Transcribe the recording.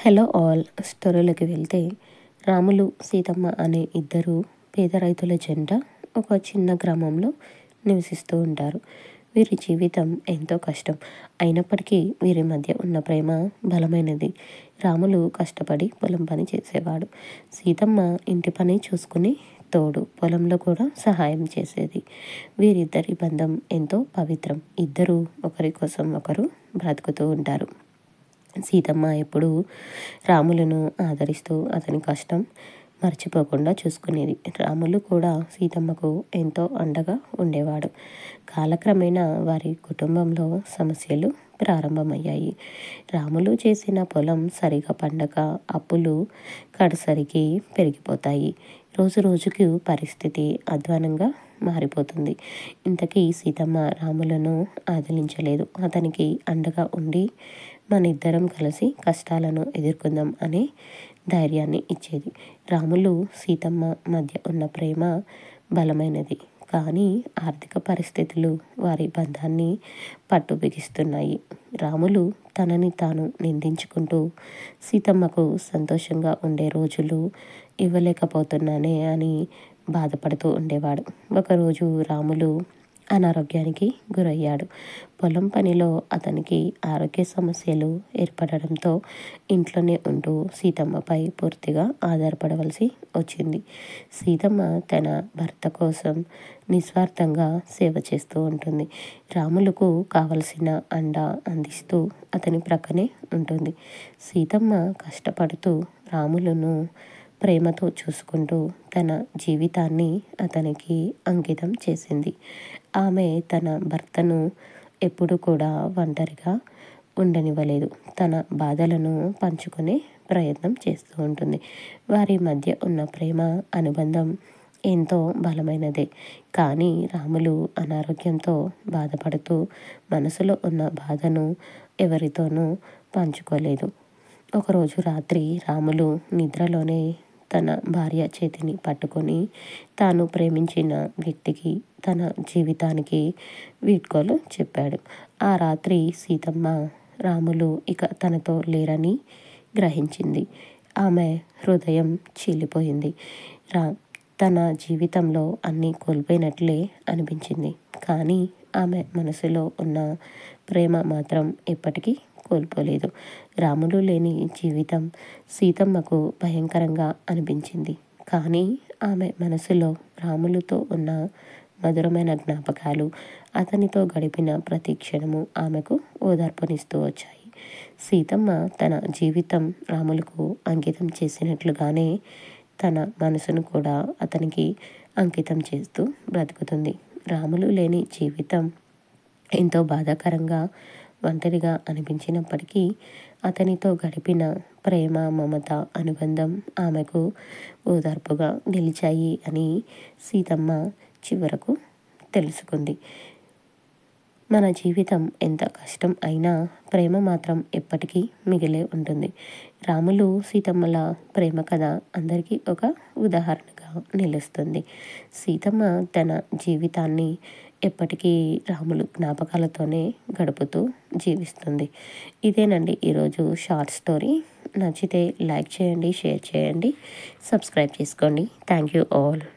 Hello all. స్టోరీలోకి వెళ్తే రాములు సీతమ్మ అనే ఇద్దరు పేద రైతుల జంట ఒక చిన్న గ్రామంలో నివసిస్తూ ఉంటారు. వీరి జీవితం ఎంతో కష్టం అయినప్పటికీ వీరి మధ్య ఉన్న ప్రేమ బలమైనది. రాములు కష్టపడి పొలం పని చేసేవాడు. సీతమ్మ ఇంటి పని చూసుకుని తోడు పొలంలో కూడా సహాయం చేసేది. వీరిద్దరి బంధం ఎంతో పవిత్రం. ఇద్దరు ఒకరి కోసం ఒకరు బ్రతుకుతూ ఉంటారు. సీతమ్మ ఎప్పుడూ రాములను ఆదరిస్తూ అతని కష్టం మర్చిపోకుండా చూసుకునేది. రాములు కూడా సీతమ్మకు ఎంతో అండగా ఉండేవాడు. కాలక్రమేణా వారి కుటుంబంలో సమస్యలు ప్రారంభమయ్యాయి. రాములు చేసిన పొలం సరిగా పండక అప్పులు కడసరికి పెరిగిపోతాయి. రోజు రోజుకు పరిస్థితి అధ్వానంగా మారిపోతుంది. ఇంతకీ సీతమ్మ రాములను ఆదరించలేదు. అతనికి అండగా ఉండి మన ఇద్దరం కలిసి కష్టాలను ఎదుర్కొందాం అనే ధైర్యాన్ని ఇచ్చేది. రాములు సీతమ్మ మధ్య ఉన్న ప్రేమ బలమైనది. కానీ ఆర్థిక పరిస్థితులు వారి బంధాన్ని పట్టు బిగిస్తున్నాయి. రాములు తనని తాను నిందించుకుంటూ సీతమ్మకు సంతోషంగా ఉండే రోజులు ఇవ్వలేకపోతున్నానే అని బాధపడుతూ ఉండేవాడు. ఒకరోజు రాములు అనారోగ్యానికి గురయ్యాడు. పొలం పనిలో అతనికి ఆరోగ్య సమస్యలు ఏర్పడడంతో ఇంట్లోనే ఉంటూ సీతమ్మపై పూర్తిగా ఆధారపడవలసి వచ్చింది. సీతమ్మ తన భర్త కోసం నిస్వార్థంగా సేవ చేస్తూ ఉంటుంది. రాములకు కావలసిన అండ అందిస్తూ అతని ప్రక్కనే ఉంటుంది. సీతమ్మ కష్టపడుతూ రాములను ప్రేమతో చూసుకుంటూ తన జీవితాన్ని అతనికి అంకితం చేసింది. ఆమె తన భర్తను ఎప్పుడు కూడా ఒంటరిగా ఉండనివ్వలేదు. తన బాధలను పంచుకునే ప్రయత్నం చేస్తూ ఉంటుంది. వారి మధ్య ఉన్న ప్రేమ అనుబంధం ఎంతో బలమైనదే. కానీ రాములు అనారోగ్యంతో బాధపడుతూ మనసులో ఉన్న బాధను ఎవరితోనూ పంచుకోలేదు. ఒకరోజు రాత్రి రాములు నిద్రలోనే తన భార్య చేతిని పట్టుకొని తాను ప్రేమించిన వ్యక్తికి తన జీవితానికి వీడ్కోలు చెప్పాడు. ఆ రాత్రి సీతమ్మ రాములు ఇక తనతో లేరని గ్రహించింది. ఆమె హృదయం చీలిపోయింది. తన జీవితంలో అన్నీ కోల్పోయినట్లే అనిపించింది. కానీ ఆమె మనసులో ఉన్న ప్రేమ మాత్రం ఎప్పటికీ కోల్పోలేదు. రాములు లేని జీవితం సీతమ్మకు భయంకరంగా అనిపించింది. కానీ ఆమె మనసులో రాములుతో ఉన్న మధురమైన జ్ఞాపకాలు, అతనితో గడిపిన ప్రతి క్షణము ఆమెకు ఓదార్పునిస్తూ వచ్చాయి. సీతమ్మ తన జీవితం రాములకు అంకితం చేసినట్లుగానే తన మనసును కూడా అతనికి అంకితం చేస్తూ బ్రతుకుతుంది. రాములు లేని జీవితం ఎంతో బాధాకరంగా ఒంటరిగా అనిపించినప్పటికీ అతనితో గడిపిన ప్రేమ, మమత, అనుబంధం ఆమెకు ఓదార్పుగా నిలిచాయి అని సీతమ్మ చివరకు తెలుసుకుంది. మన జీవితం ఎంత కష్టం అయినా ప్రేమ మాత్రం ఎప్పటికీ మిగిలే ఉంటుంది. రాములు సీతమ్మల ప్రేమ కథ అందరికీ ఒక ఉదాహరణగా నిలుస్తుంది. సీతమ్మ తన జీవితాన్ని ఎప్పటికీ రాములు జ్ఞాపకాలతోనే గడుపుతూ జీవిస్తుంది. ఇదేనండి ఈరోజు షార్ట్ స్టోరీ. నచ్చితే లైక్ చేయండి, షేర్ చేయండి, సబ్స్క్రైబ్ చేసుకోండి. Thank you all.